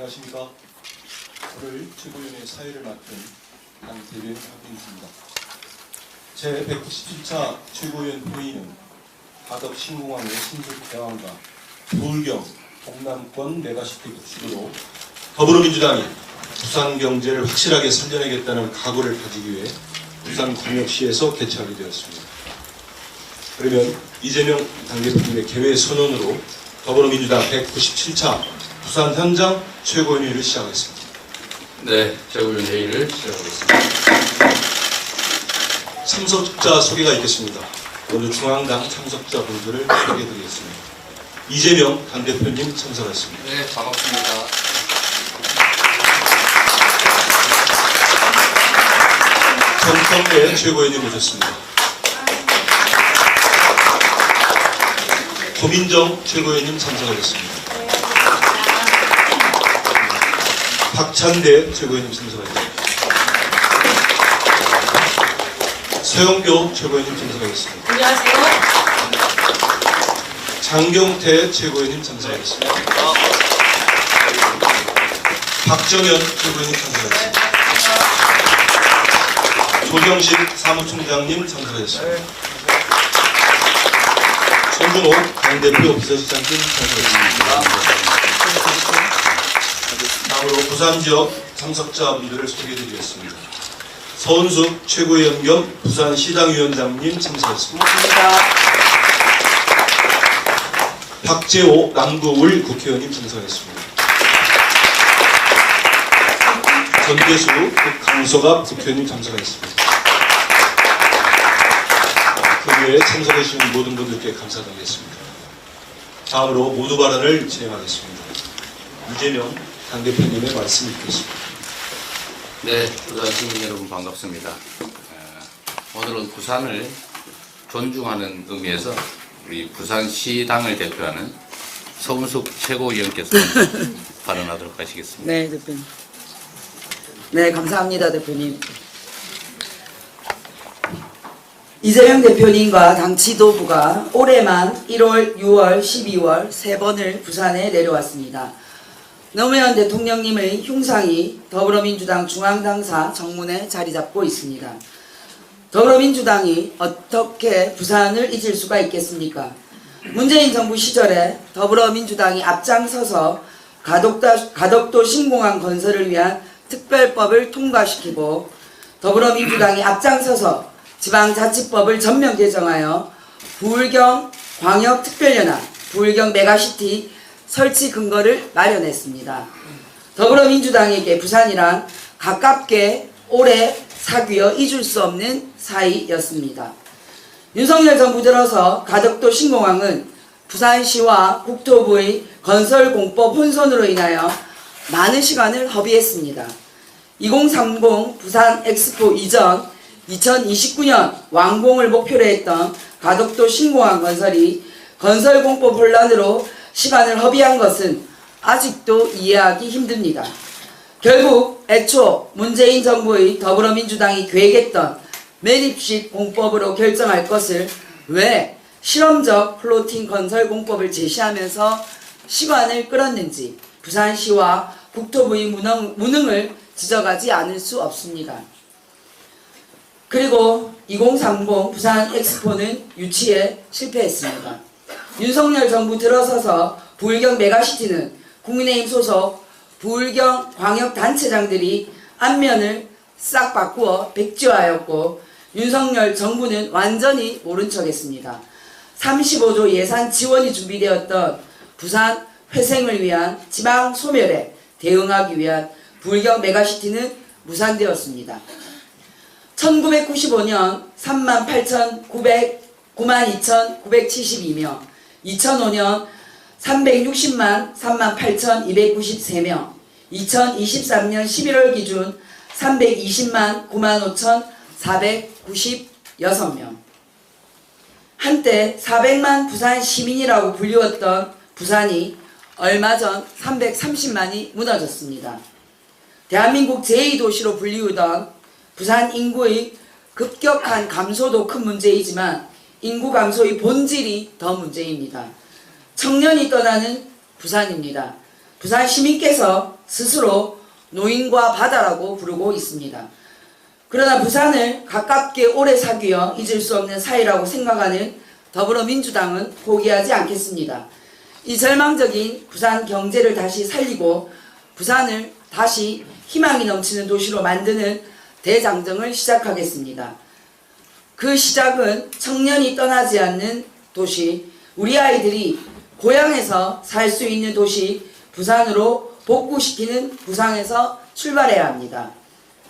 안녕하십니까. 오늘 최고위원회 사회를 맡은 강대변 박인수입니다. 제197차 최고위원 회의는 가덕 신공항의 신속 개항과 부울경 동남권 메가시티 구축으로 더불어민주당이 부산 경제를 확실하게 살려내겠다는 각오를 가지기 위해 부산광역시에서 개최하게 되었습니다. 그러면 이재명 당대표님의 개회 선언으로 더불어민주당 197차 부산 현장 최고위원 회의를 시작하겠습니다. 네, 최고위원 회의를 시작하겠습니다. 참석자 소개가 있겠습니다. 먼저 중앙당 참석자분들을 소개해드리겠습니다. 이재명 당대표님 참석하셨습니다. 네, 반갑습니다. 정성래 최고위원님 모셨습니다. 고민정 최고위원님 참석하셨습니다. 박찬대 최고위원님 참석하셨습니다. 서영교 최고위원님 참석하셨습니다. 안녕하세요. 장경태 최고위원님 참석하셨습니다. 박정현 최고위원님 참석하셨습니다. 조정식 사무총장님 참석하셨습니다. 손준호 당대표 비서실장님 참석하셨습니다. 다음으로 부산지역 참석자분들을 소개해드리겠습니다. 서은숙 최고위원 겸 부산시당위원장님 참석하셨습니다. 박재호 남구울 국회의원님 참석하셨습니다. 전대수 강서갑 국회의원님 참석하셨습니다. 그 외에 참석해주신 모든 분들께 감사드리겠습니다. 다음으로 모두 발언을 진행하겠습니다. 이재명 당대표님의 말씀 읽겠습니다. 네, 부산 시민 여러분 반갑습니다. 오늘은 부산을 존중하는 의미에서 우리 부산시당을 대표하는 서은숙 최고위원께서 발언하도록 하시겠습니다. 네, 대표님. 네, 감사합니다, 대표님. 이재명 대표님과 당 지도부가 올해만 1월, 6월, 12월 3번을 부산에 내려왔습니다. 노무현 대통령님의 흉상이 더불어민주당 중앙당사 정문에 자리 잡고 있습니다. 더불어민주당이 어떻게 부산을 잊을 수가 있겠습니까? 문재인 정부 시절에 더불어민주당이 앞장서서 가덕도 신공항 건설을 위한 특별법을 통과시키고 더불어민주당이 앞장서서 지방자치법을 전면 개정하여 부울경 광역특별연합, 부울경 메가시티 설치 근거를 마련했습니다. 더불어민주당에게 부산이란 가깝게 오래 사귀어 잊을 수 없는 사이였습니다. 윤석열 정부 들어서 가덕도 신공항은 부산시와 국토부의 건설공법 혼선으로 인하여 많은 시간을 허비했습니다. 2030 부산 엑스포 이전 2029년 완공을 목표로 했던 가덕도 신공항 건설이 건설공법 혼란으로 시간을 허비한 것은 아직도 이해하기 힘듭니다. 결국 애초 문재인 정부의 더불어민주당이 계획했던 매립식 공법으로 결정할 것을 왜 실험적 플로팅 건설 공법을 제시하면서 시간을 끌었는지 부산시와 국토부의 무능을 지적하지 않을 수 없습니다. 그리고 2030 부산 엑스포는 유치에 실패했습니다. 윤석열 정부 들어서서 부울경 메가시티는 국민의힘 소속 부울경 광역단체장들이 안면을 싹 바꾸어 백지화하였고 윤석열 정부는 완전히 모른 척했습니다. 35조 예산 지원이 준비되었던 부산 회생을 위한 지방 소멸에 대응하기 위한 부울경 메가시티는 무산되었습니다. 1995년 38,972명, 2005년 360만 38,293명, 2023년 11월 기준 320만 95,496명. 한때 400만 부산 시민이라고 불리웠던 부산이 얼마 전 330만이 무너졌습니다. 대한민국 제2도시로 불리우던 부산 인구의 급격한 감소도 큰 문제이지만 인구 감소의 본질이 더 문제입니다. 청년이 떠나는 부산입니다. 부산 시민께서 스스로 노인과 바다라고 부르고 있습니다. 그러나 부산을 가깝게 오래 사귀어 잊을 수 없는 사이라고 생각하는 더불어민주당은 포기하지 않겠습니다. 이 절망적인 부산 경제를 다시 살리고 부산을 다시 희망이 넘치는 도시로 만드는 대장정을 시작하겠습니다. 그 시작은 청년이 떠나지 않는 도시, 우리 아이들이 고향에서 살 수 있는 도시 부산으로 복구시키는 부산에서 출발해야 합니다.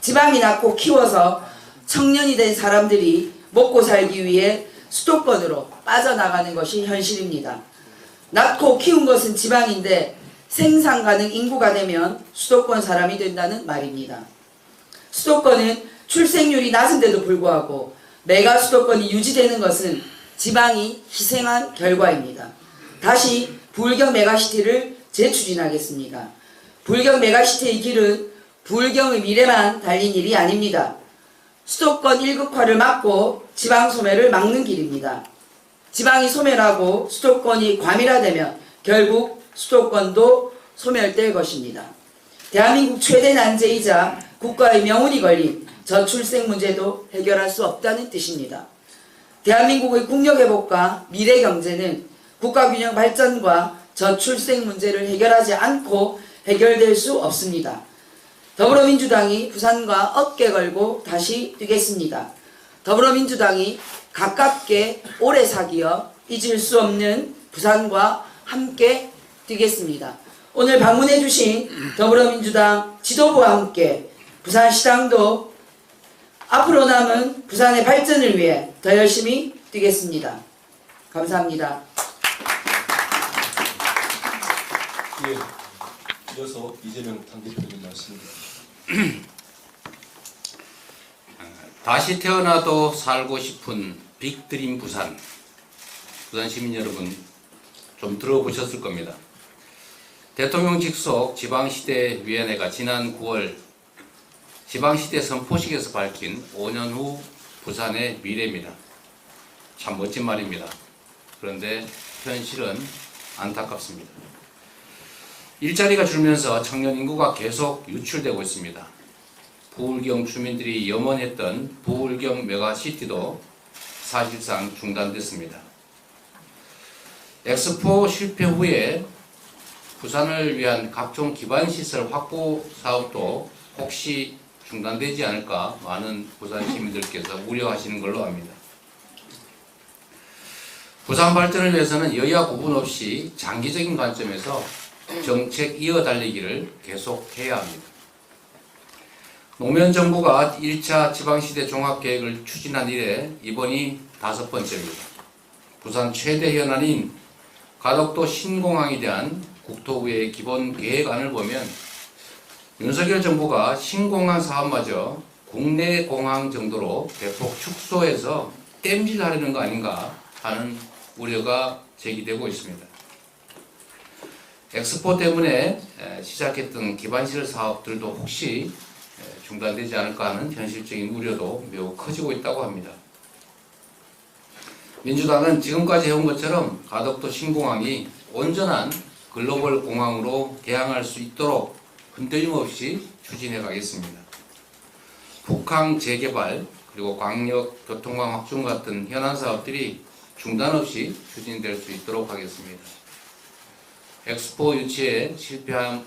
지방이 낳고 키워서 청년이 된 사람들이 먹고 살기 위해 수도권으로 빠져나가는 것이 현실입니다. 낳고 키운 것은 지방인데 생산 가능 인구가 되면 수도권 사람이 된다는 말입니다. 수도권은 출생률이 낮은데도 불구하고 메가 수도권이 유지되는 것은 지방이 희생한 결과입니다. 다시 부울경 메가시티를 재추진하겠습니다. 부울경 메가시티의 길은 부울경의 미래만 달린 일이 아닙니다. 수도권 1극화를 막고 지방 소멸을 막는 길입니다. 지방이 소멸하고 수도권이 과밀화되면 결국 수도권도 소멸될 것입니다. 대한민국 최대 난제이자 국가의 명운이 걸린 저출생 문제도 해결할 수 없다는 뜻입니다. 대한민국의 국력회복과 미래경제는 국가균형 발전과 저출생 문제를 해결하지 않고 해결될 수 없습니다. 더불어민주당이 부산과 어깨 걸고 다시 뛰겠습니다. 더불어민주당이 가깝게 오래 사귀어 잊을 수 없는 부산과 함께 뛰겠습니다. 오늘 방문해 주신 더불어민주당 지도부와 함께 부산시당도 앞으로 남은 부산의 발전을 위해 더 열심히 뛰겠습니다. 감사합니다. 예, 이어서 이재명 당대표님 말씀입니다. 다시 태어나도 살고 싶은 빅드림 부산. 부산 시민 여러분 좀 들어보셨을 겁니다. 대통령 직속 지방시대위원회가 지난 9월 지방시대 선포식에서 밝힌 5년 후 부산의 미래입니다. 참 멋진 말입니다. 그런데 현실은 안타깝습니다. 일자리가 줄면서 청년 인구가 계속 유출되고 있습니다. 부울경 주민들이 염원했던 부울경 메가시티도 사실상 중단됐습니다. 엑스포 실패 후에 부산을 위한 각종 기반시설 확보 사업도 혹시 중단되지 않을까 많은 부산 시민들께서 우려하시는 걸로 압니다. 부산 발전을 위해서는 여야 구분 없이 장기적인 관점에서 정책 이어달리기를 계속해야 합니다. 노무현 정부가 1차 지방시대 종합계획을 추진한 이래 이번이 5번째입니다. 부산 최대 현안인 가덕도 신공항에 대한 국토부의 기본 계획안을 보면 윤석열 정부가 신공항 사업마저 국내 공항 정도로 대폭 축소해서 땜질하려는 거 아닌가 하는 우려가 제기되고 있습니다. 엑스포 때문에 시작했던 기반시설 사업들도 혹시 중단되지 않을까 하는 현실적인 우려도 매우 커지고 있다고 합니다. 민주당은 지금까지 해온 것처럼 가덕도 신공항이 온전한 글로벌 공항으로 개항할 수 있도록 흔들림 없이 추진해 가겠습니다. 북항 재개발 그리고 광역 교통망 확충 같은 현안 사업들이 중단 없이 추진될 수 있도록 하겠습니다. 엑스포 유치에 실패한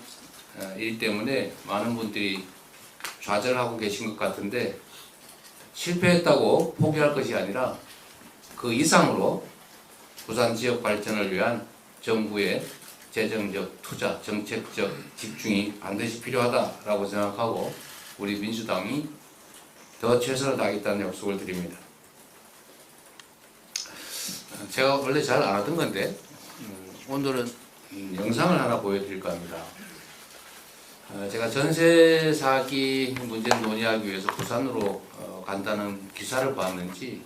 일 때문에 많은 분들이 좌절하고 계신 것 같은데 실패했다고 포기할 것이 아니라 그 이상으로 부산 지역 발전을 위한 정부의 재정적 투자, 정책적 집중이 반드시 필요하다라고 생각하고 우리 민주당이 더 최선을 다하겠다는 약속을 드립니다. 제가 원래 잘 안 하던 건데 오늘은 영상을 하나 보여드릴까 합니다. 제가 전세 사기 문제를 논의하기 위해서 부산으로 간다는 기사를 봤는지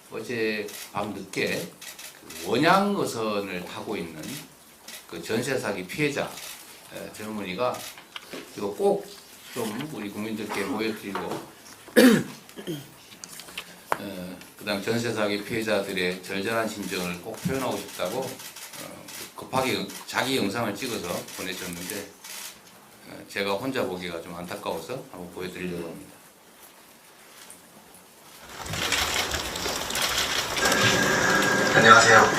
어제 밤 늦게 원양 어선을 타고 있는 그 전세 사기 피해자 젊은이가 이거 꼭 좀 우리 국민들께 보여드리고 그 다음 전세 사기 피해자들의 절절한 심정을 꼭 표현하고 싶다고 급하게 자기 영상을 찍어서 보내줬는데 제가 혼자 보기가 좀 안타까워서 한번 보여드리려고 합니다. 안녕하세요.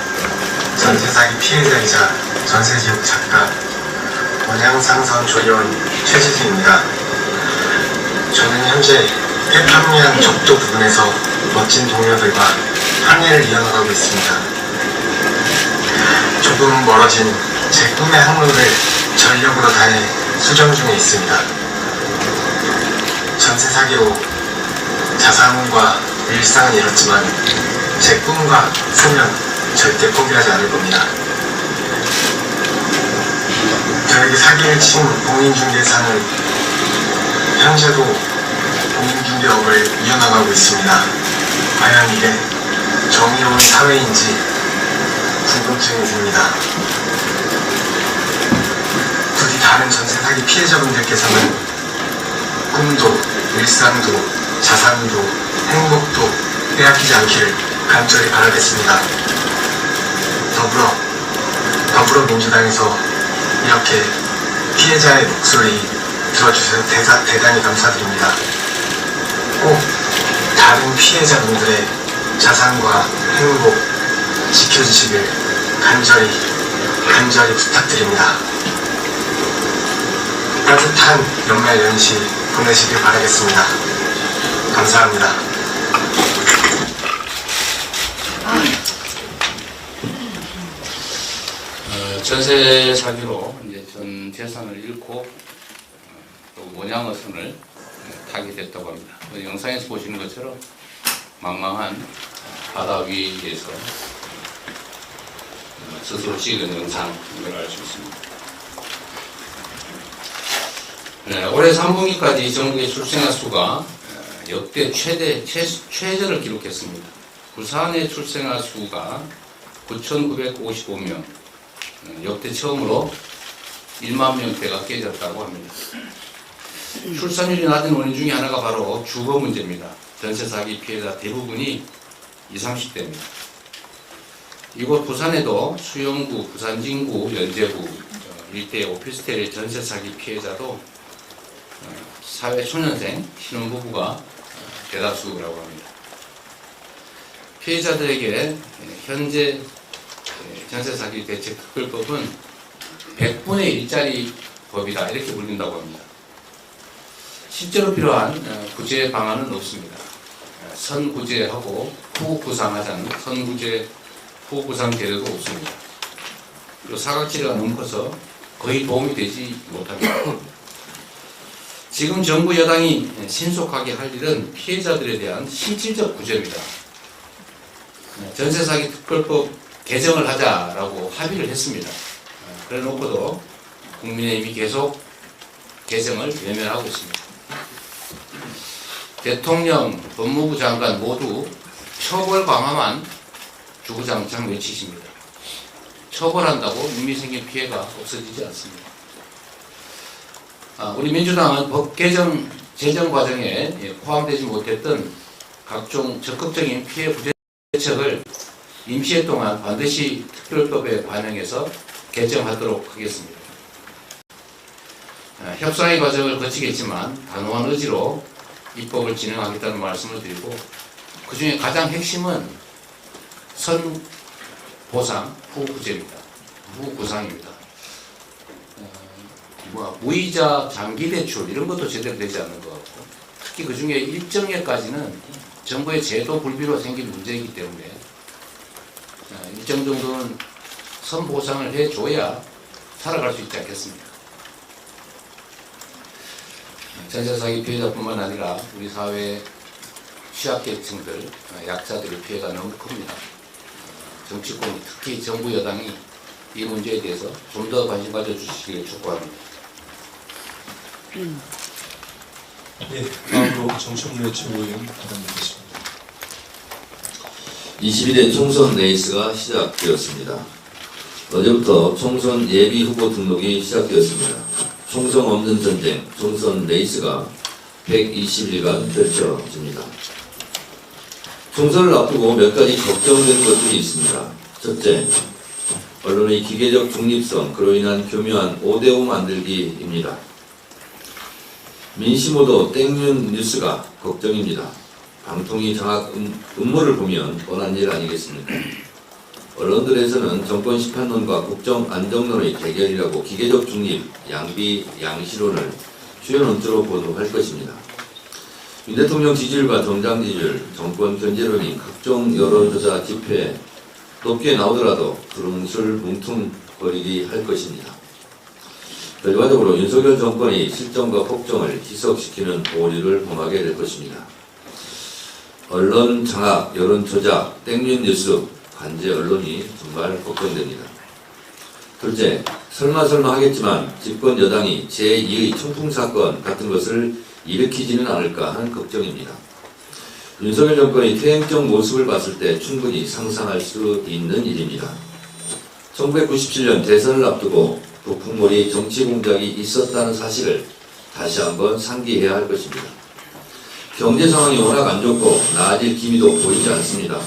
전세사기 피해자이자 전세지옥 작가 원양상선 조리원 최지수입니다. 저는 현재 해판리안 적도 부근에서 멋진 동료들과 항해를 이어나가고 있습니다. 조금 멀어진 제 꿈의 항로를 전력으로 다해 수정 중에 있습니다. 전세사기로 자산과 일상은 잃었지만 제 꿈과 소명 절대 포기하지 않을 겁니다. 저에게 사기를 친 공인중개사는 현재도 공인중개업을 이어나가고 있습니다. 과연 이게 정의로운 사회인지 궁금증이 듭니다. 부디 다른 전세사기 피해자분들께서는 꿈도, 일상도, 자산도, 행복도 빼앗기지 않기를 간절히 바라겠습니다. 더불어민주당에서 이렇게 피해자의 목소리 들어주셔서 대단히 감사드립니다. 꼭 다른 피해자분들의 자산과 행복 지켜주시길 간절히 부탁드립니다. 따뜻한 연말 연시 보내시길 바라겠습니다. 감사합니다. 전세 사기로 이제 전 재산을 잃고 또 원양어선을 타게 됐다고 합니다. 영상에서 보시는 것처럼 망망한 바다 위에서 스스로 찍은 영상을 알 수 있습니다. 올해 3분기까지 전국의 출생아 수가 역대 최저를 기록했습니다. 부산의 출생아 수가 9,955명, 역대 처음으로 1만 명대가 깨졌다고 합니다. 출산율이 낮은 원인 중에 하나가 바로 주거 문제입니다. 전세 사기 피해자 대부분이 20, 30대입니다. 이곳 부산에도 수영구, 부산진구, 연제구 일대 오피스텔의 전세 사기 피해자도 사회초년생 신혼부부가 대다수라고 합니다. 피해자들에게 현재 전세 사기 대책 특별법은 100분의 1짜리 법이다 이렇게 불린다고 합니다. 실제로 필요한 구제 방안은 없습니다. 선구제하고 후구상하자는 선구제, 후구상 제도도 없습니다. 그리고 사각지대가 너무 커서 거의 도움이 되지 못합니다. 지금 정부 여당이 신속하게 할 일은 피해자들에 대한 실질적 구제입니다. 전세 사기 특별법 개정을 하자라고 합의를 했습니다. 그래 놓고도 국민의힘이 계속 개정을 외면하고 있습니다. 대통령, 법무부 장관 모두 처벌 강화만 주구장창 외치십니다. 처벌한다고 이미 생긴 피해가 없어지지 않습니다. 우리 민주당은 법 개정 제정 과정에 포함되지 못했던 각종 적극적인 피해 구제 대책을 임시회 동안 반드시 특별법에 반영해서 개정하도록 하겠습니다. 협상의 과정을 거치겠지만 단호한 의지로 입법을 진행하겠다는 말씀을 드리고 그 중에 가장 핵심은 선보상 후구제입니다. 후구상입니다. 무이자 장기대출 이런 것도 제대로 되지 않는 것 같고 특히 그 중에 일정에까지는 정부의 제도 불비로 생긴 문제이기 때문에 일정 정도는 선보상을 해줘야 살아갈 수 있지 않겠습니까? 전세 사기 피해자뿐만 아니라 우리 사회 취약계층들, 약자들의 피해가 너무 큽니다. 정치권이 특히 정부 여당이 이 문제에 대해서 좀 더 관심 가져주시기를 촉구합니다. 네, 다음으로 정청래 최고위원 받아뵙겠습니다. 22대 총선 레이스가 시작되었습니다. 어제부터 총선 예비 후보 등록이 시작되었습니다. 총선 없는 전쟁, 총선 레이스가 120일간 펼쳐집니다. 총선을 앞두고 몇 가지 걱정되는 것들이 있습니다. 첫째, 언론의 기계적 중립성, 그로 인한 교묘한 5대5 만들기입니다. 민심호도 땡윤 뉴스가 걱정입니다. 방통위 장악 음모를 보면 뻔한 일 아니겠습니까? 언론들에서는 정권 심판론과 국정 안정론의 대결이라고 기계적 중립, 양비, 양시론을 주요 논조로 보도할 것입니다. 윤 대통령 지지율과 정당 지지율, 정권 견제론이 각종 여론조사 집회에 높게 나오더라도 두rum술 뭉퉁거리기 할 것입니다. 결과적으로 윤석열 정권이 실정과 폭정을 지속시키는 오류를 범하게 될 것입니다. 언론 장악, 여론 조작, 땡윤 뉴스, 관제 언론이 정말 걱정됩니다. 둘째, 설마 하겠지만 집권 여당이 제2의 청풍 사건 같은 것을 일으키지는 않을까 하는 걱정입니다. 윤석열 정권의 퇴행적 모습을 봤을 때 충분히 상상할 수 있는 일입니다. 1997년 대선을 앞두고 북풍몰이 정치 공작이 있었다는 사실을 다시 한번 상기해야 할 것입니다. 경제 상황이 워낙 안 좋고 나아질 기미도 보이지 않습니다.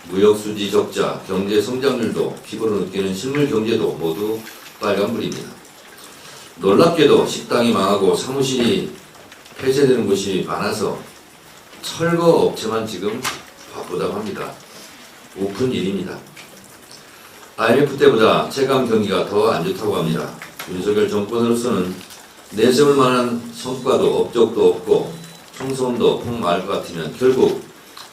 무역 수지 적자, 경제 성장률도 피부로 느끼는 실물 경제도 모두 빨간불입니다. 놀랍게도 식당이 망하고 사무실이 폐쇄되는 곳이 많아서 철거 업체만 지금 바쁘다고 합니다. 우픈 일입니다. IMF 때보다 체감 경기가 더 안 좋다고 합니다. 윤석열 정권으로서는 내세울 만한 성과도 업적도 없고 총선도 폭망할 것 같으면 결국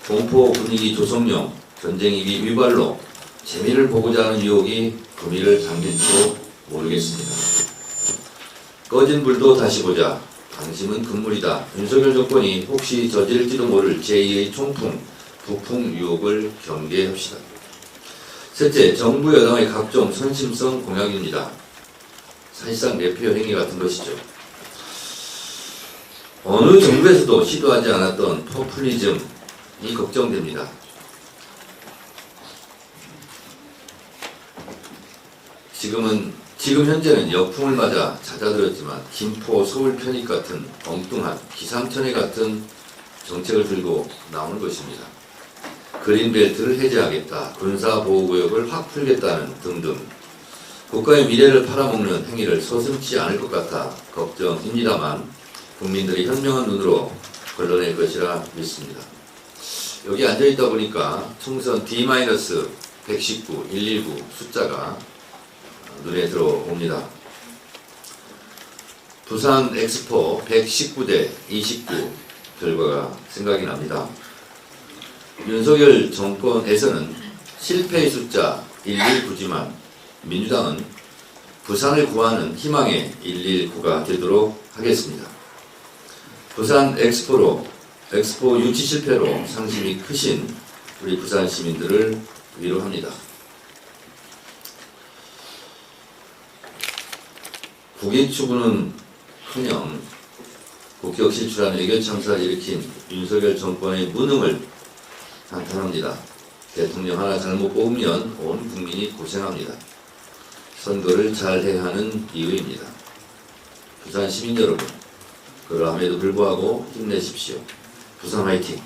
공포 분위기 조성용 전쟁이기 위발로 재미를 보고자 하는 유혹이 금이를 당길지도 모르겠습니다. 꺼진 불도 다시 보자. 방심은 금물이다. 윤석열 정권이 혹시 저지를지도 모를 제2의 총풍, 북풍 유혹을 경계합시다. 셋째, 정부 여당의 각종 선심성 공약입니다. 사실상 내표 행위 같은 것이죠. 어느 정부에서도 시도하지 않았던 포퓰리즘이 걱정됩니다. 지금 현재는 역풍을 맞아 잦아들었지만 김포 서울 편입 같은 엉뚱한 기상천외 같은 정책을 들고 나오는 것입니다. 그린벨트를 해제하겠다, 군사보호구역을 확 풀겠다는 등등 국가의 미래를 팔아먹는 행위를 서슴지 않을 것 같아 걱정입니다만 국민들이 현명한 눈으로 걸러낼 것이라 믿습니다. 여기 앉아있다 보니까 총선 D-119, 119 숫자가 눈에 들어옵니다. 부산 엑스포 119대 29 결과가 생각이 납니다. 윤석열 정권에서는 실패의 숫자 119지만 민주당은 부산을 구하는 희망의 119가 되도록 하겠습니다. 부산 엑스포 유치 실패로 상심이 크신 우리 부산 시민들을 위로합니다. 국익 추구는커녕 국격 실추라는 외교 참사를 일으킨 윤석열 정권의 무능을 한탄합니다. 대통령 하나 잘못 뽑으면 온 국민이 고생합니다. 선거를 잘해야 하는 이유입니다. 부산 시민 여러분, 그러함에도 불구하고 힘내십시오. 부산 화이팅!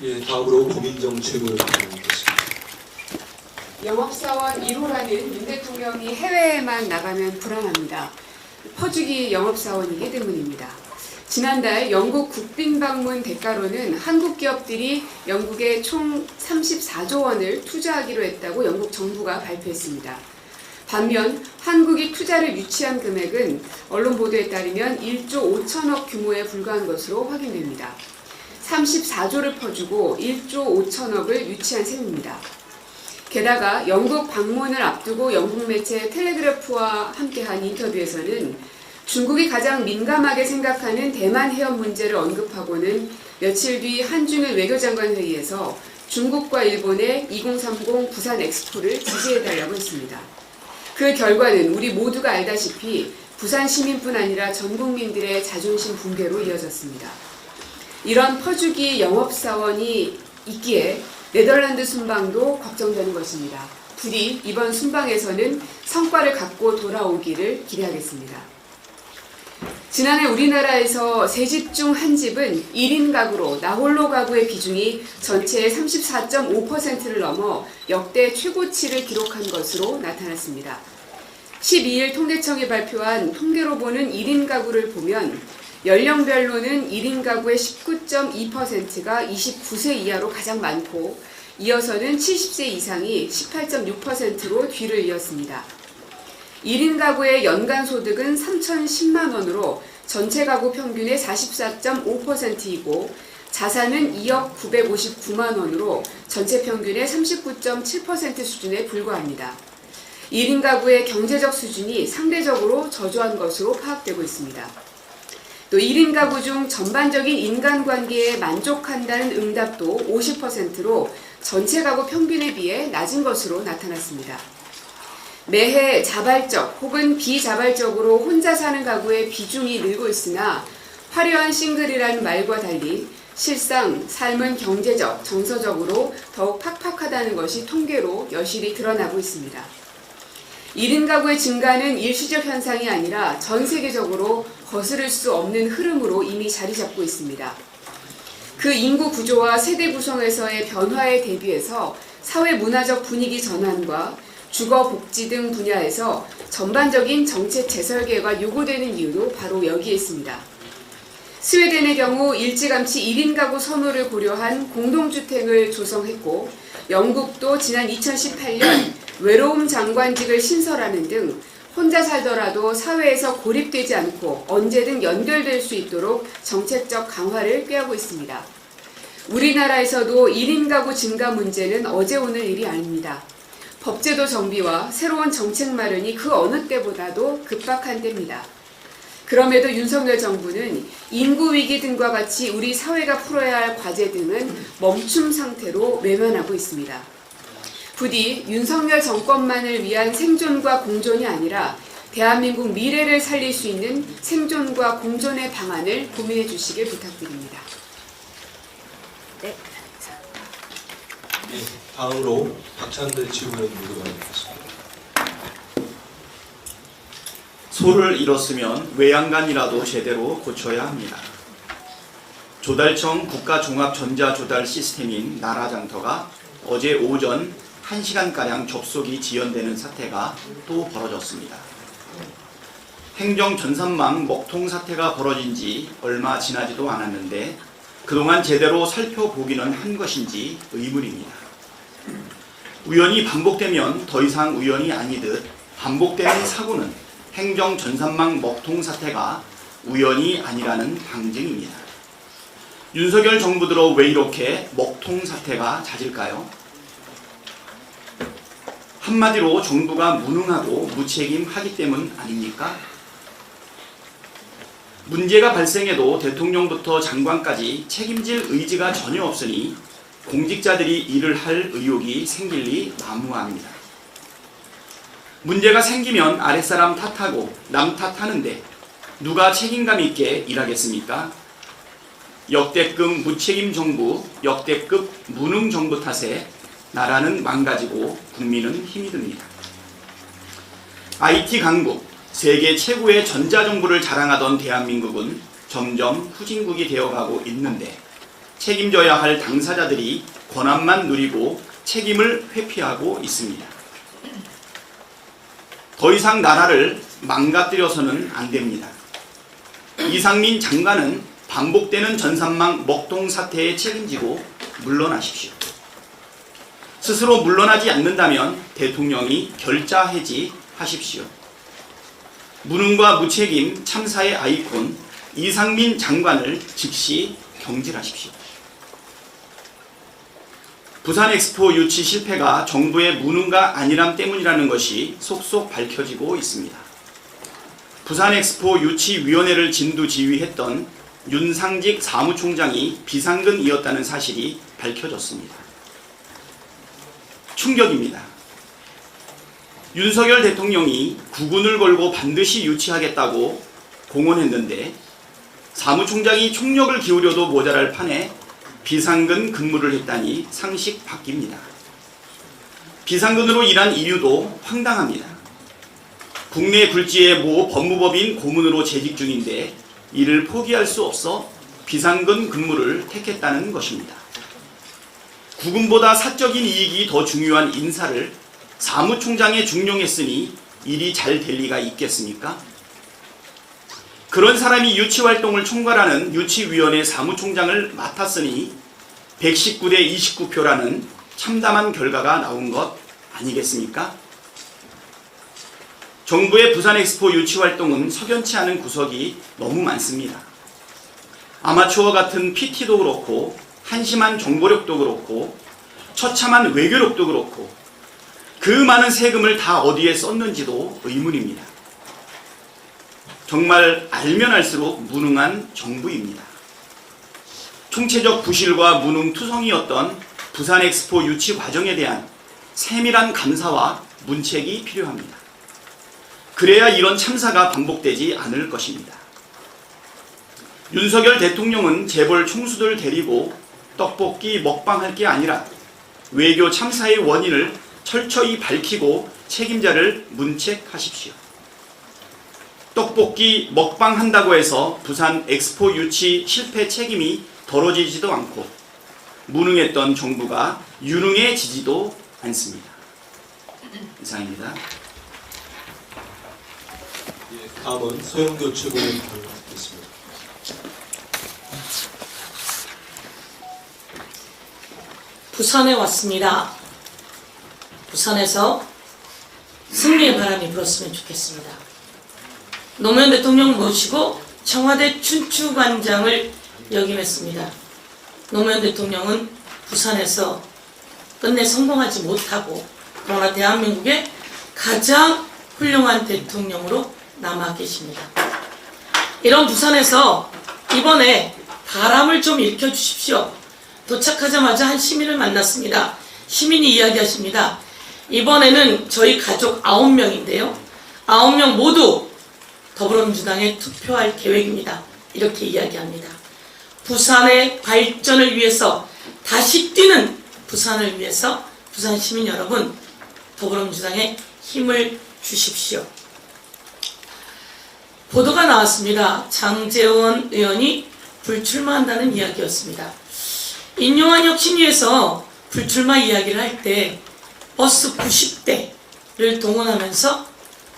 예, 다음으로 고민정 최고위원님께서. 영업사원 1호라는 윤 대통령이 해외에만 나가면 불안합니다. 퍼주기 영업사원이기 때문입니다. 지난달 영국 국빈 방문 대가로는 한국 기업들이 영국에 총 34조 원을 투자하기로 했다고 영국 정부가 발표했습니다. 반면 한국이 투자를 유치한 금액은 언론 보도에 따르면 1조 5천억 규모에 불과한 것으로 확인됩니다. 34조를 퍼주고 1조 5천억을 유치한 셈입니다. 게다가 영국 방문을 앞두고 영국 매체 텔레그래프와 함께한 인터뷰에서는 중국이 가장 민감하게 생각하는 대만 해협 문제를 언급하고는 며칠 뒤 한중일 외교장관 회의에서 중국과 일본의 2030 부산 엑스포를 지지해달라고 했습니다. 그 결과는 우리 모두가 알다시피 부산 시민뿐 아니라 전 국민들의 자존심 붕괴로 이어졌습니다. 이런 퍼주기 영업사원이 있기에 네덜란드 순방도 걱정되는 것입니다. 부디 이번 순방에서는 성과를 갖고 돌아오기를 기대하겠습니다. 지난해 우리나라에서 3집 중 1집은 1인 가구로 나홀로 가구의 비중이 전체의 34.5%를 넘어 역대 최고치를 기록한 것으로 나타났습니다. 12일 통계청이 발표한 통계로 보는 1인 가구를 보면 연령별로는 1인 가구의 19.2%가 29세 이하로 가장 많고 이어서는 70세 이상이 18.6%로 뒤를 이었습니다. 1인 가구의 연간 소득은 3,010만 원으로 전체 가구 평균의 44.5%이고 자산은 2억 959만 원으로 전체 평균의 39.7% 수준에 불과합니다. 1인 가구의 경제적 수준이 상대적으로 저조한 것으로 파악되고 있습니다. 또 1인 가구 중 전반적인 인간관계에 만족한다는 응답도 50%로 전체 가구 평균에 비해 낮은 것으로 나타났습니다. 매해 자발적 혹은 비자발적으로 혼자 사는 가구의 비중이 늘고 있으나 화려한 싱글이라는 말과 달리 실상 삶은 경제적, 정서적으로 더욱 팍팍하다는 것이 통계로 여실히 드러나고 있습니다. 1인 가구의 증가는 일시적 현상이 아니라 전 세계적으로 거스를 수 없는 흐름으로 이미 자리 잡고 있습니다. 그 인구 구조와 세대 구성에서의 변화에 대비해서 사회 문화적 분위기 전환과 주거 복지 등 분야에서 전반적인 정책 재설계가 요구되는 이유도 바로 여기에 있습니다. 스웨덴의 경우 일찌감치 1인 가구 선호를 고려한 공동주택을 조성했고 영국도 지난 2018년 외로움 장관직을 신설하는 등 혼자 살더라도 사회에서 고립되지 않고 언제든 연결될 수 있도록 정책적 강화를 꾀하고 있습니다. 우리나라에서도 1인 가구 증가 문제는 어제 오늘 일이 아닙니다. 법제도 정비와 새로운 정책 마련이 그 어느 때보다도 급박한 때입니다. 그럼에도 윤석열 정부는 인구 위기 등과 같이 우리 사회가 풀어야 할 과제 등은 멈춤 상태로 외면하고 있습니다. 부디 윤석열 정권만을 위한 생존과 공존이 아니라 대한민국 미래를 살릴 수 있는 생존과 공존의 방안을 고민해 주시길 부탁드립니다. 네, 다음으로 박찬대 지구위원 물러가겠습니다. 소를 잃었으면 외양간이라도 제대로 고쳐야 합니다. 조달청 국가종합전자조달 시스템인 나라장터가 어제 오전 1시간가량 접속이 지연되는 사태가 또 벌어졌습니다. 행정 전산망 먹통 사태가 벌어진 지 얼마 지나지도 않았는데 그동안 제대로 살펴보기는 한 것인지 의문입니다. 우연히 반복되면 더 이상 우연이 아니듯 반복되는 사고는 행정 전산망 먹통 사태가 우연이 아니라는 방증입니다. 윤석열 정부 들어 왜 이렇게 먹통 사태가 잦을까요? 한마디로 정부가 무능하고 무책임하기 때문 아닙니까? 문제가 발생해도 대통령부터 장관까지 책임질 의지가 전혀 없으니 공직자들이 일을 할 의욕이 생길 리 만무합니다. 문제가 생기면 아랫사람 탓하고 남 탓하는데 누가 책임감 있게 일하겠습니까? 역대급 무책임 정부, 역대급 무능 정부 탓에 나라는 망가지고 국민은 힘이 듭니다. IT 강국, 세계 최고의 전자정부를 자랑하던 대한민국은 점점 후진국이 되어가고 있는데 책임져야 할 당사자들이 권한만 누리고 책임을 회피하고 있습니다. 더 이상 나라를 망가뜨려서는 안 됩니다. 이상민 장관은 반복되는 전산망 먹통 사태에 책임지고 물러나십시오. 스스로 물러나지 않는다면 대통령이 결자 해지하십시오. 무능과 무책임 참사의 아이콘 이상민 장관을 즉시 경질하십시오. 부산 엑스포 유치 실패가 정부의 무능과 안일함 때문이라는 것이 속속 밝혀지고 있습니다. 부산 엑스포 유치위원회를 진두지휘했던 윤상직 사무총장이 비상근이었다는 사실이 밝혀졌습니다. 충격입니다. 윤석열 대통령이 국운을 걸고 반드시 유치하겠다고 공언했는데 사무총장이 총력을 기울여도 모자랄 판에 비상근 근무를 했다니 상식 바뀝니다. 비상근으로 일한 이유도 황당합니다. 국내 굴지의 모 법무법인 고문으로 재직 중인데 이를 포기할 수 없어 비상근 근무를 택했다는 것입니다. 구금보다 사적인 이익이 더 중요한 인사를 사무총장에 중용했으니 일이 잘 될 리가 있겠습니까? 그런 사람이 유치활동을 총괄하는 유치위원회 사무총장을 맡았으니 119대 29표라는 참담한 결과가 나온 것 아니겠습니까? 정부의 부산 엑스포 유치활동은 석연치 않은 구석이 너무 많습니다. 아마추어 같은 PT도 그렇고 한심한 정보력도 그렇고 처참한 외교력도 그렇고 그 많은 세금을 다 어디에 썼는지도 의문입니다. 정말 알면 알수록 무능한 정부입니다. 총체적 부실과 무능투성이었던 부산 엑스포 유치 과정에 대한 세밀한 감사와 문책이 필요합니다. 그래야 이런 참사가 반복되지 않을 것입니다. 윤석열 대통령은 재벌 총수들 데리고 떡볶이 먹방할 게 아니라 외교 참사의 원인을 철저히 밝히고 책임자를 문책하십시오. 떡볶이 먹방한다고 해서 부산 엑스포 유치 실패 책임이 덜어지지도 않고 무능했던 정부가 유능해지지도 않습니다. 이상입니다. 예, 다음은 서영교 최고위원 발언하겠습니다. 부산에 왔습니다. 부산에서 승리의 바람이 불었으면 좋겠습니다. 노무현 대통령 모시고 청와대 춘추관장을 역임했습니다. 노무현 대통령은 부산에서 끝내 성공하지 못하고 그러나 대한민국의 가장 훌륭한 대통령으로 남아 계십니다. 이런 부산에서 이번에 바람을 좀 일으켜 주십시오. 도착하자마자 한 시민을 만났습니다. 시민이 이야기하십니다. 이번에는 저희 가족 9명인데요. 9명 모두 더불어민주당에 투표할 계획입니다. 이렇게 이야기합니다. 부산의 발전을 위해서 다시 뛰는 부산을 위해서 부산 시민 여러분 더불어민주당에 힘을 주십시오. 보도가 나왔습니다. 장제원 의원이 불출마한다는 이야기였습니다. 인요한 혁신위에서 불출마 이야기를 할 때 버스 90대를 동원하면서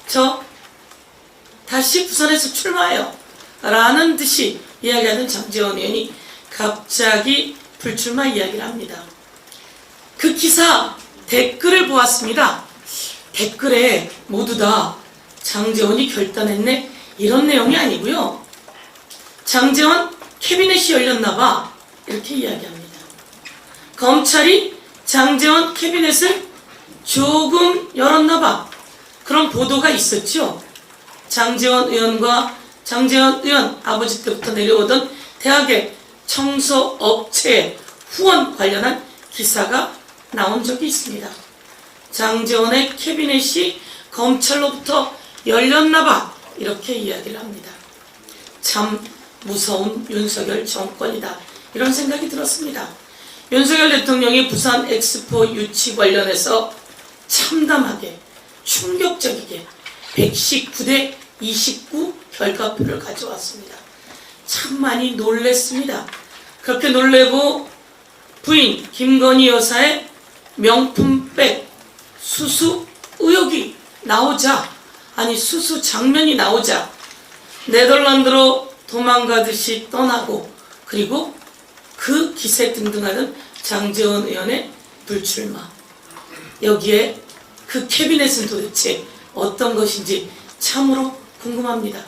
저 다시 부산에서 출마해요 라는 듯이 이야기하던 장제원 의원이 갑자기 불출마 이야기를 합니다. 그 기사 댓글을 보았습니다. 댓글에 모두 다 장제원이 결단했네 이런 내용이 아니고요. 장제원 캐비넷이 열렸나봐 이렇게 이야기합니다. 검찰이 장제원 캐비넷을 조금 열었나봐 그런 보도가 있었죠. 장제원 의원과 장제원 의원 아버지 때부터 내려오던 대학의 청소업체 후원 관련한 기사가 나온 적이 있습니다. 장제원의 캐비넷이 검찰로부터 열렸나봐 이렇게 이야기를 합니다. 참 무서운 윤석열 정권이다 이런 생각이 들었습니다. 윤석열 대통령이 부산 엑스포 유치 관련해서 참담하게 충격적이게 119대 29 결과표를 가져왔습니다. 참 많이 놀랬습니다. 그렇게 놀래고 부인 김건희 여사의 명품백 수수 의혹이 나오자 아니 수수 장면이 나오자 네덜란드로 도망가듯이 떠나고 그리고 그 기세 등등하던 장제원 의원의 불출마 여기에 그 캐비넷은 도대체 어떤 것인지 참으로 궁금합니다.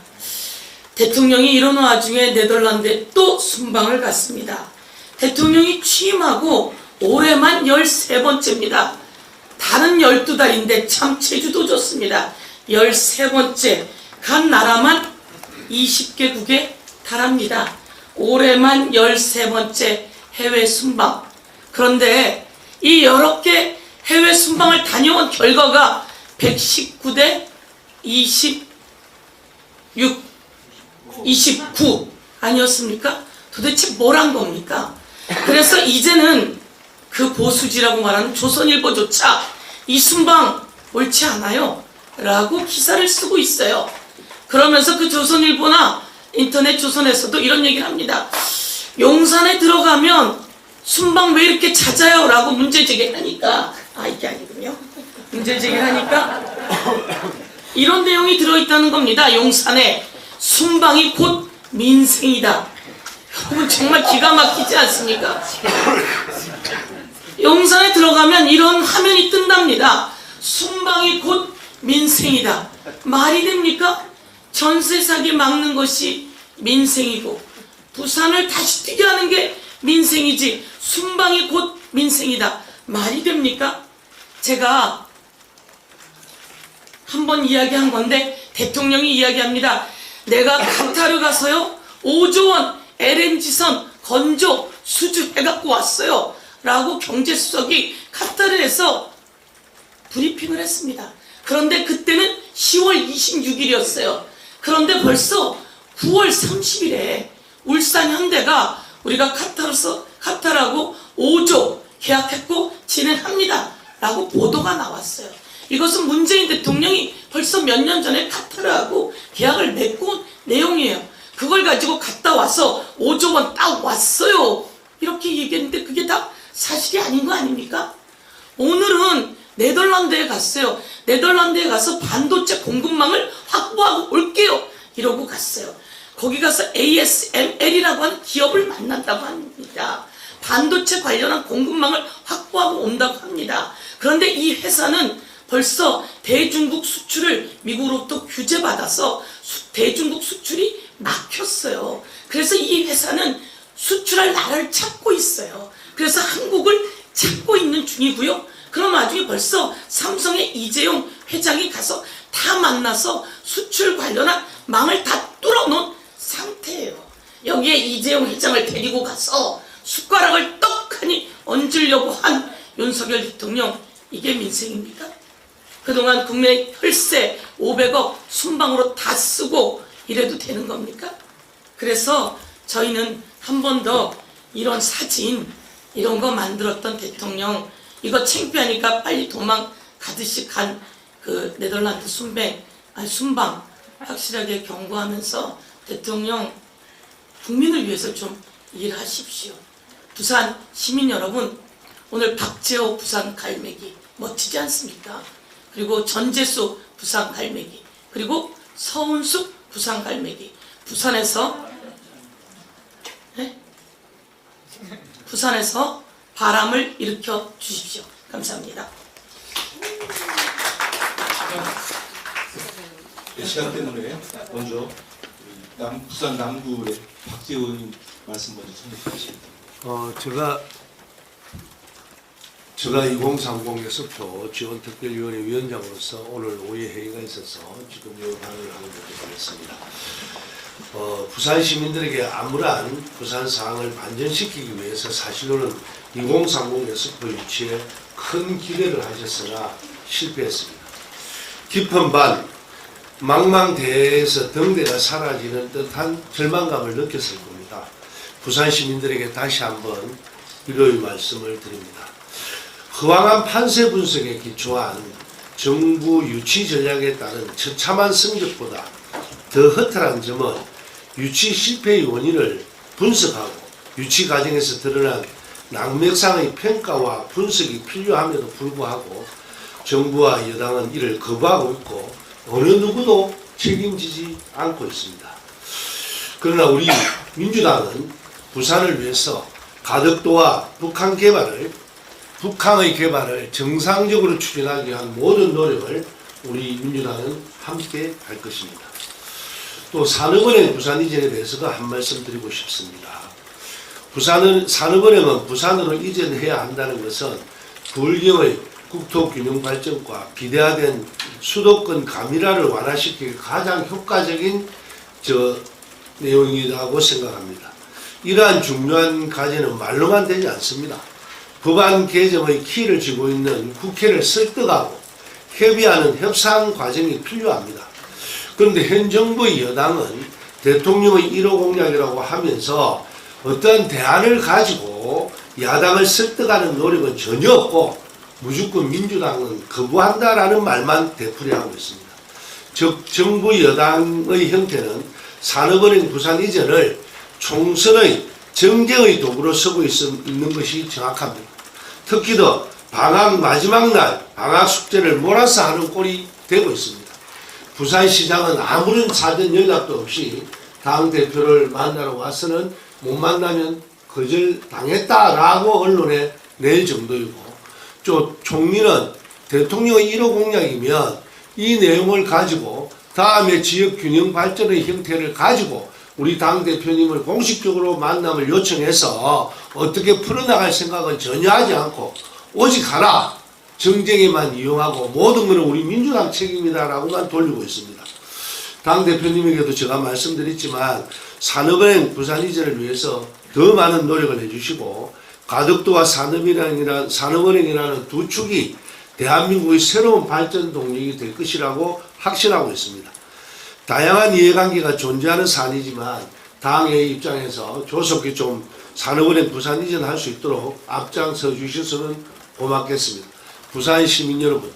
대통령이 이런 와중에 네덜란드에 또 순방을 갔습니다. 대통령이 취임하고 올해만 13번째입니다. 다른 12달인데 참 제주도 좋습니다. 13번째 간 나라만 20개국에 달합니다. 올해만 13번째 해외 순방. 그런데 이 여러 개 해외 순방을 다녀온 결과가 119대 29 아니었습니까? 도대체 뭘 한 겁니까? 그래서 이제는 그 보수지라고 말하는 조선일보조차 이 순방 옳지 않아요. 라고 기사를 쓰고 있어요. 그러면서 그 조선일보나 인터넷 조선에서도 이런 얘기를 합니다. 용산에 들어가면 순방 왜 이렇게 잦아요? 라고 문제제기하니까, 이게 아니군요. 문제제기하니까 이런 내용이 들어있다는 겁니다. 용산에 순방이 곧 민생이다. 여러분 정말 기가 막히지 않습니까? 용산에 들어가면 이런 화면이 뜬답니다. 순방이 곧 민생이다. 말이 됩니까? 전세 사기 막는 것이 민생이고 부산을 다시 뛰게 하는 게 민생이지 순방이 곧 민생이다. 말이 됩니까? 제가 한번 이야기한 건데 대통령이 이야기합니다. 내가 카타르 가서요 5조 원 LNG선 건조 수주해갖고 왔어요 라고 경제수석이 카타르에서 브리핑을 했습니다. 그런데 그때는 10월 26일이었어요. 그런데 벌써 9월 30일에 울산 현대가 우리가 카타르하고 5조 계약했고 진행합니다 라고 보도가 나왔어요. 이것은 문재인 대통령이 벌써 몇 년 전에 카타르하고 계약을 맺고 온 내용이에요. 그걸 가지고 갔다 와서 5조 원 딱 왔어요 이렇게 얘기했는데 그게 다 사실이 아닌 거 아닙니까? 오늘은 네덜란드에 갔어요. 네덜란드에 가서 반도체 공급망을 확보하고 올게요 이러고 갔어요. 거기 가서 ASML이라고 하는 기업을 만난다고 합니다. 반도체 관련한 공급망을 확보하고 온다고 합니다. 그런데 이 회사는 벌써 대중국 수출을 미국으로부터 규제받아서 대중국 수출이 막혔어요. 그래서 이 회사는 수출할 나라를 찾고 있어요. 그래서 한국을 찾고 있는 중이고요. 그럼 나중에 벌써 삼성의 이재용 회장이 가서 다 만나서 수출 관련한 망을 다 뚫어놓은 상태예요. 여기에 이재용 회장을 데리고 가서 숟가락을 떡하니 얹으려고 한 윤석열 대통령, 이게 민생입니까? 그동안 국내 혈세 500억 순방으로 다 쓰고 이래도 되는 겁니까? 그래서 저희는 한 번 더 이런 사진 이런 거 만들었던 대통령 이거 창피하니까 빨리 도망가듯이 간 그 네덜란드 순방 확실하게 경고하면서 대통령 국민을 위해서 좀 일하십시오. 부산 시민 여러분, 오늘 박재호 부산 갈매기 멋지지 않습니까? 그리고 전재수 부산 갈매기, 그리고 서운숙 부산 갈매기, 부산에서 바람을 일으켜 주십시오. 감사합니다. 시간 때문에 먼저 부산 남구의 박재호 의원님 말씀 먼저 전해주시겠습니다. 제가 2030에서 표 지원특별위원회 위원장으로서 오늘 오후에 회의가 있어서 지금 이 발언을 하는 것이 되겠습니다. 부산 시민들에게 암울한 부산 상황을 반전시키기 위해서 사실로는 2030에서 표 유치에 큰 기대를 하셨으나 실패했습니다. 깊은 반, 망망대해에서 등대가 사라지는 듯한 절망감을 느꼈을 겁니다. 부산 시민들에게 다시 한번 위로의 말씀을 드립니다. 허황한 판세 분석에 기초한 정부 유치 전략에 따른 처참한 성적보다 더 허탈한 점은 유치 실패의 원인을 분석하고 유치 과정에서 드러난 낙맥상의 평가와 분석이 필요함에도 불구하고 정부와 여당은 이를 거부하고 있고 어느 누구도 책임지지 않고 있습니다. 그러나 우리 민주당은 부산을 위해서 가덕도와 북항의 개발을 정상적으로 추진하기 위한 모든 노력을 우리 민주당은 함께 할 것입니다. 또 산업은행 부산 이전에 대해서도 한 말씀 드리고 싶습니다. 산업은행은 부산으로 이전해야 한다는 것은 불경의 국토균형 발전과 비대화된 수도권 가밀화를 완화시키기 가장 효과적인 내용이라고 생각합니다. 이러한 중요한 과제는 말로만 되지 않습니다. 법안 개정의 키를 쥐고 있는 국회를 설득하고 협의하는 협상 과정이 필요합니다. 그런데 현 정부의 여당은 대통령의 1호 공약이라고 하면서 어떤 대안을 가지고 야당을 설득하는 노력은 전혀 없고 무조건 민주당은 거부한다라는 말만 되풀이하고 있습니다. 즉 정부 여당의 형태는 산업은행 부산 이전을 총선의 정쟁의 도구로 쓰고 있는 것이 정확합니다. 특히 더 방학 마지막 날 방학 숙제를 몰아서 하는 꼴이 되고 있습니다. 부산시장은 아무런 사전 연락도 없이 당대표를 만나러 와서는 못 만나면 거절당했다라고 언론에 낼 정도이고, 또 총리는 대통령의 1호 공약이면 이 내용을 가지고 다음에 지역균형 발전의 형태를 가지고 우리 당대표님을 공식적으로 만남을 요청해서 어떻게 풀어나갈 생각은 전혀 하지 않고 오직 하나 정쟁에만 이용하고 모든 것은 우리 민주당 책임이다라고만 돌리고 있습니다. 당대표님에게도 제가 말씀드렸지만 산업은행 부산 이전을 위해서 더 많은 노력을 해주시고 가덕도와 산업은행이라는 두 축이 대한민국의 새로운 발전 동력이 될 것이라고 확신하고 있습니다. 다양한 이해관계가 존재하는 사안이지만 당의 입장에서 조속히 좀 산업은행 부산 이전할 수 있도록 앞장서 주셨으면 고맙겠습니다. 부산 시민 여러분,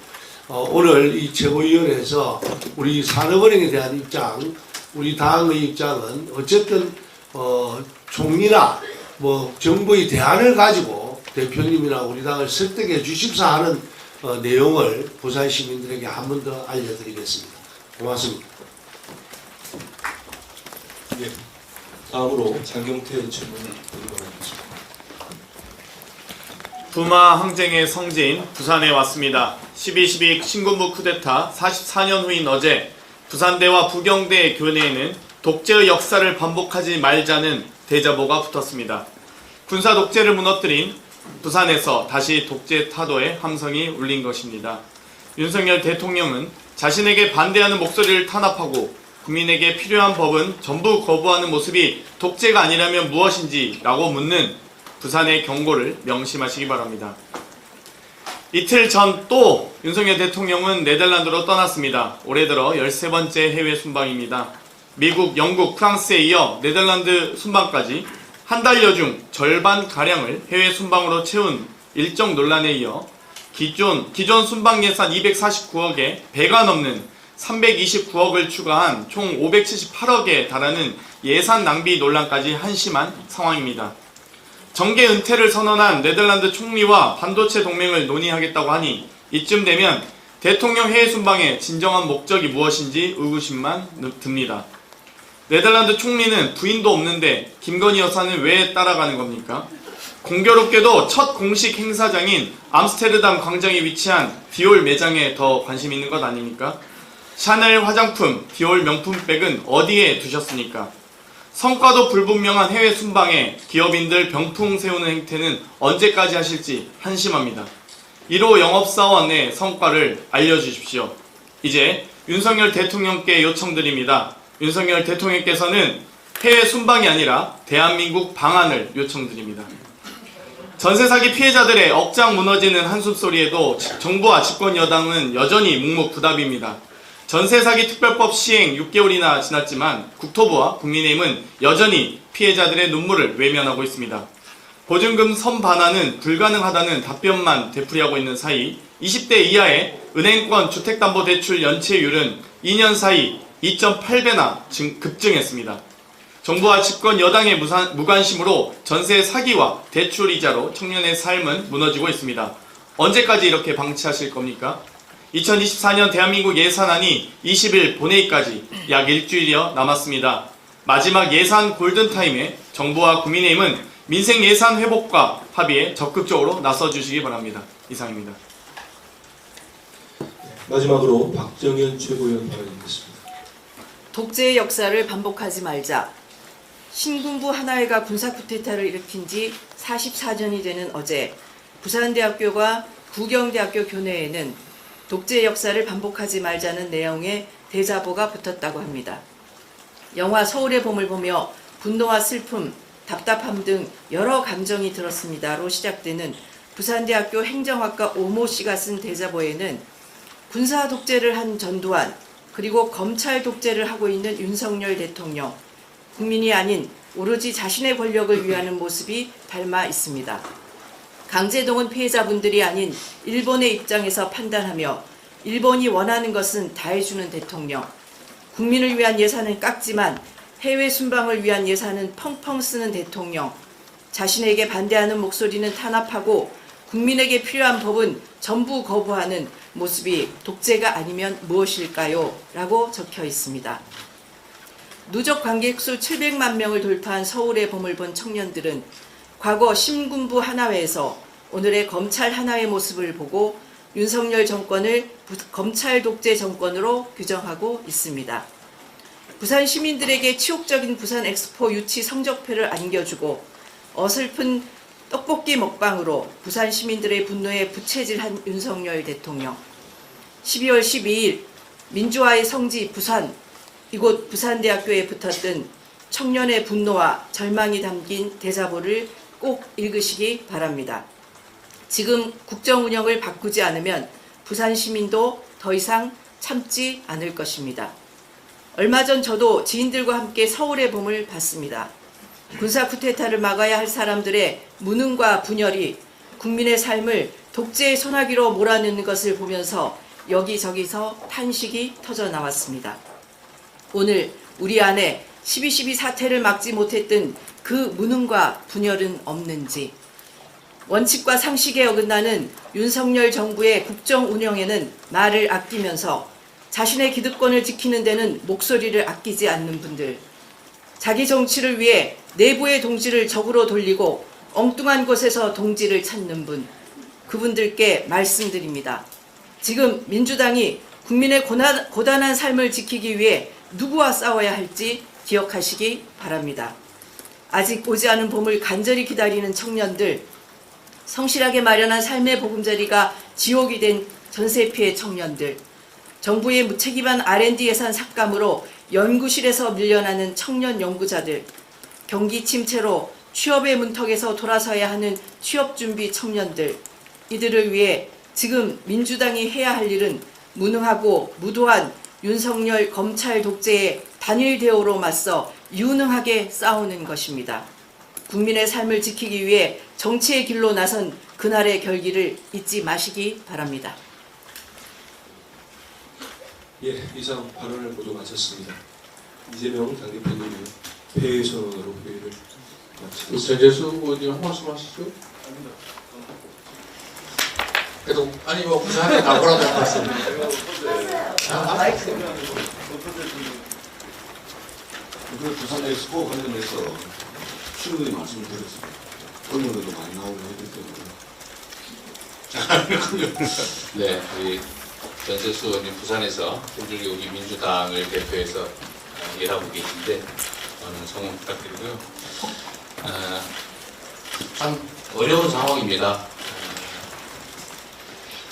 오늘 이 최고위원회에서 우리 산업은행에 대한 입장, 우리 당의 입장은 어쨌든 총리나 뭐 정부의 대안을 가지고 대표님이나 우리 당을 설득해 주십사 하는 내용을 부산 시민들에게 한 번 더 알려드리겠습니다. 고맙습니다. 예. 다음으로 장경태 질문 드리겠습니다. 부마 항쟁의 성지인 부산에 왔습니다. 12.12 신군부 쿠데타 44년 후인 어제 부산대와 부경대 교내에는 독재의 역사를 반복하지 말자는 대자보가 붙었습니다. 군사 독재를 무너뜨린 부산에서 다시 독재 타도의 함성이 울린 것입니다. 윤석열 대통령은 자신에게 반대하는 목소리를 탄압하고 국민에게 필요한 법은 전부 거부하는 모습이 독재가 아니라면 무엇인지 라고 묻는 부산의 경고를 명심하시기 바랍니다. 이틀 전 또 윤석열 대통령은 네덜란드로 떠났습니다. 올해 들어 13번째 해외 순방입니다. 미국, 영국, 프랑스에 이어 네덜란드 순방까지 한 달여 중 절반가량을 해외 순방으로 채운 일정 논란에 이어 기존 순방 예산 249억에 배가 넘는 329억을 추가한 총 578억에 달하는 예산 낭비 논란까지 한심한 상황입니다. 정계 은퇴를 선언한 네덜란드 총리와 반도체 동맹을 논의하겠다고 하니 이쯤 되면 대통령 해외 순방의 진정한 목적이 무엇인지 의구심만 듭니다. 네덜란드 총리는 부인도 없는데 김건희 여사는 왜 따라가는 겁니까? 공교롭게도 첫 공식 행사장인 암스테르담 광장에 위치한 디올 매장에 더 관심 있는 것 아닙니까? 샤넬 화장품, 디올 명품백은 어디에 두셨습니까? 성과도 불분명한 해외 순방에 기업인들 병풍 세우는 행태는 언제까지 하실지 한심합니다. 1호 영업사원의 성과를 알려주십시오. 이제 윤석열 대통령께 요청드립니다. 윤석열 대통령께서는 해외 순방이 아니라 대한민국 방안을 요청드립니다. 전세 사기 피해자들의 억장 무너지는 한숨소리에도 정부와 집권 여당은 여전히 묵묵부답입니다. 전세 사기 특별법 시행 6개월이나 지났지만 국토부와 국민의힘은 여전히 피해자들의 눈물을 외면하고 있습니다. 보증금 선반환은 불가능하다는 답변만 되풀이하고 있는 사이 20대 이하의 은행권 주택담보대출 연체율은 2년 사이 2.8배나 급증했습니다. 정부와 집권 여당의 무관심으로 전세 사기와 대출 이자로 청년의 삶은 무너지고 있습니다. 언제까지 이렇게 방치하실 겁니까? 2024년 대한민국 예산안이 20일 본회의까지 약 일주일여 남았습니다. 마지막 예산 골든타임에 정부와 국민의힘은 민생 예산 회복과 합의에 적극적으로 나서주시기 바랍니다. 이상입니다. 마지막으로 박정현 최고위원 발언드리겠습니다. 독재의 역사를 반복하지 말자. 신군부 하나회가 군사 쿠데타를 일으킨 지 44년이 되는 어제 부산대학교와 부경대학교 교내에는 독재의 역사를 반복하지 말자는 내용의 대자보가 붙었다고 합니다. 영화 서울의 봄을 보며 분노와 슬픔, 답답함 등 여러 감정이 들었습니다로 시작되는 부산대학교 행정학과 오모 씨가 쓴 대자보에는 군사 독재를 한 전두환, 그리고 검찰 독재를 하고 있는 윤석열 대통령, 국민이 아닌 오로지 자신의 권력을 위하는 모습이 닮아 있습니다. 강제동원 피해자분들이 아닌 일본의 입장에서 판단하며 일본이 원하는 것은 다 해주는 대통령. 국민을 위한 예산은 깎지만 해외 순방을 위한 예산은 펑펑 쓰는 대통령. 자신에게 반대하는 목소리는 탄압하고 국민에게 필요한 법은 전부 거부하는 모습이 독재가 아니면 무엇일까요? 라고 적혀 있습니다. 누적 관객 수 700만 명을 돌파한 서울의 봄을 본 청년들은 과거 신군부 하나회에서 오늘의 검찰 하나회 모습을 보고 윤석열 정권을 검찰 독재 정권으로 규정하고 있습니다. 부산 시민들에게 치욕적인 부산 엑스포 유치 성적표를 안겨주고 어설픈 떡볶이 먹방으로 부산 시민들의 분노에 부채질한 윤석열 대통령. 12월 12일 민주화의 성지 부산, 이곳 부산대학교에 붙었던 청년의 분노와 절망이 담긴 대자보를 꼭 읽으시기 바랍니다. 지금 국정 운영을 바꾸지 않으면 부산 시민도 더 이상 참지 않을 것입니다. 얼마 전 저도 지인들과 함께 서울의 봄을 봤습니다. 군사 쿠데타를 막아야 할 사람들의 무능과 분열이 국민의 삶을 독재의 소나기로 몰아넣는 것을 보면서 여기저기서 탄식이 터져 나왔습니다. 오늘 우리 안에 12.12 사태를 막지 못했던 그 무능과 분열은 없는지, 원칙과 상식에 어긋나는 윤석열 정부의 국정 운영에는 말을 아끼면서 자신의 기득권을 지키는 데는 목소리를 아끼지 않는 분들, 자기 정치를 위해 내부의 동지를 적으로 돌리고 엉뚱한 곳에서 동지를 찾는 분, 그분들께 말씀드립니다. 지금 민주당이 국민의 고단한 삶을 지키기 위해 누구와 싸워야 할지 기억하시기 바랍니다. 아직 오지 않은 봄을 간절히 기다리는 청년들, 성실하게 마련한 삶의 보금자리가 지옥이 된 전세 피해 청년들, 정부의 무책임한 R&D 예산 삭감으로 연구실에서 밀려나는 청년 연구자들, 경기 침체로 취업의 문턱에서 돌아서야 하는 취업준비 청년들, 이들을 위해 지금 민주당이 해야 할 일은 무능하고 무도한 윤석열 검찰 독재의 단일 대오로 맞서 유능하게 싸우는 것입니다. 국민의 삶을 지키기 위해 정치의 길로 나선 그날의 결기를 잊지 마시기 바랍니다. 예, 이상 발언을 모두 마쳤습니다. 이재명 당대표님의 폐회 선언으로 회의를 마치겠습니다. 전재수 의원님 한 말씀 하시죠? 그래도 아니 뭐 부산에 가보라고 할 말씀입니다. 그 부산 엑스포 관련해서 충분히 말씀드렸습니다. 언론에도 많이 나오고 하기 때문에. 네, 우리 전재수 의원님 부산에서 흔들기 우리 민주당을 대표해서 일하고 계신데 저는 성원 부탁드리고요. 참 어려운 상황입니다.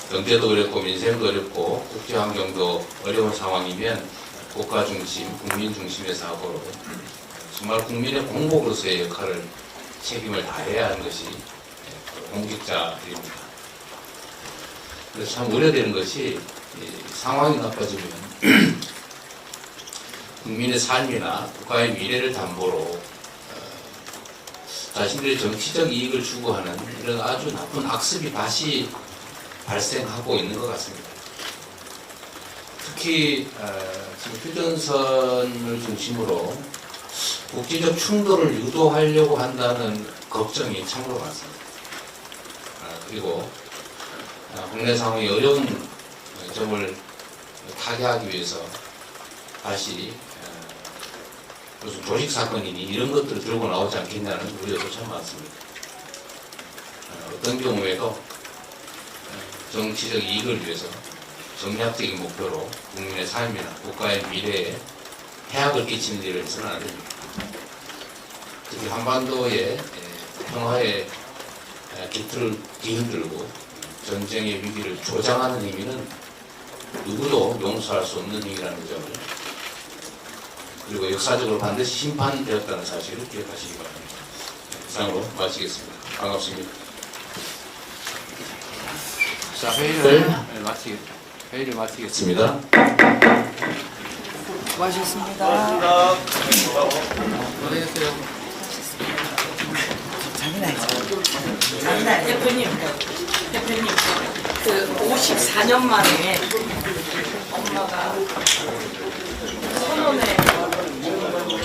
경제도 어렵고 민생도 어렵고 국제 환경도 어려운 상황이면 국가 중심, 국민 중심의 사고로 정말 국민의 공복으로서의 역할을 책임을 다해야 하는 것이 공직자들입니다. 그래서 참 우려되는 것이 상황이 나빠지면 국민의 삶이나 국가의 미래를 담보로 자신들의 정치적 이익을 추구하는 이런 아주 나쁜 악습이 다시 발생하고 있는 것 같습니다. 특히 지금 휴전선을 중심으로 국제적 충돌을 유도하려고 한다는 걱정이 참으로 많습니다. 그리고 국내 상황이 어려운 점을 타개하기 위해서 다시 무슨 조직 사건이니 이런 것들을 들고 나오지 않겠냐는 우려도 참 많습니다. 어떤 경우에도 정치적 이익을 위해서 정략적인 목표로 국민의 삶이나 국가의 미래에 해악을 끼치는 일을 해서는 안 됩니다. 특히 한반도의 평화에 깃들을 뒤흔들고 전쟁의 위기를 조장하는 행위는 누구도 용서할 수 없는 행위라는 점을, 그리고 역사적으로 반드시 심판되었다는 사실을 기억하시기 바랍니다. 이상으로 마치겠습니다. 반갑습니다. 자, 회의를 마치겠습니다. 수고하셨습니다. 고생했어요. 장난 아니죠. 대표님. 54년 만에 엄마가 선원에